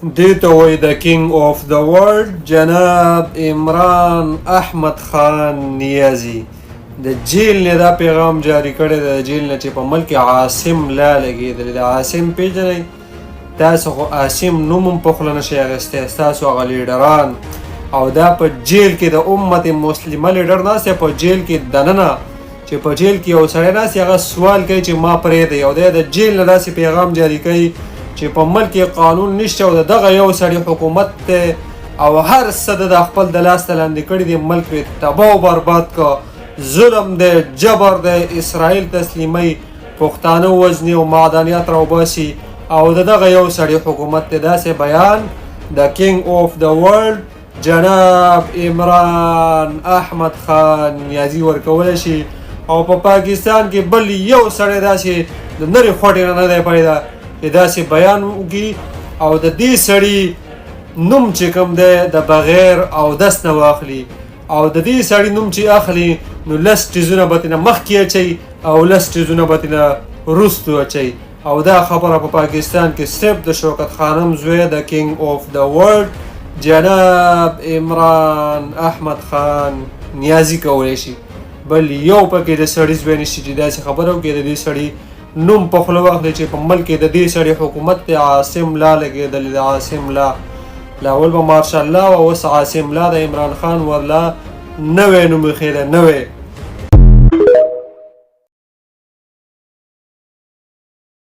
دې ته وایي د کینګ آف د ورلد جناب عمران احمد خان نیازي. د جیل نه دا پیغام جاری کړی دی، د جیل نه چې په ملک عاصم لا لګېدلی دی. عاصم پېژنئ؟ تاسو خو عاصم نوم هم په خوله نشئ اخیستی، ستاسو هغه لیډران او دا په جیل کې د امت مسلمه لیډر ناست دی په جیل کې دننه، چې په جیل کې یو سړی ناست هغه سوال کوي چې ما پرېږدئ، او دی د جیل نه داسې پیغام جاری کوي چې په ملک کې قانون نشته او د دغه یو سړي حکومت دی او هر څه د خپل د لاسته لاندې کړي دي، ملک یې تباه و برباد که، ظلم دی، جبر دی، اسرائیل تسلیموي، پښتانه وژني او معدنیات راوباسي او د دغه یو سړي حکومت دی. داسې بیان د کینګ آف د ورلد جناب عمران احمد خان نیازي ورکولی شي، او په پاکستان کې بل یو سړی داسې د نرې خوټې نه دی پیدا چې داسې بیان وکړي او د دې سړي نوم چې کوم دی د بغیر اودس نه واخلي، او د دې سړي نوم چې اخلي نو لس ټیزونه به ترېنه مخکې اچوي او لس ټیزونه به ترېنه وروستو اچوي. او دا خبره په پاکستان کې صرف د شوکت خانم زوی د کینګ آف د ورلد جناب عمران احمد خان نیازي کولی شي، بل یو پکې د سړي زوی نشي چې داسې خبره وکړي د دې سړي نوم په خوله واخلي چې په ملک کې د دې سړي حکومت دی. عاصم لا لګېدلی د عاصم لا لاول به مارشال لا او اوس عاصم لا د عمران خان ورلا نوی نوم ایښی دی، نوی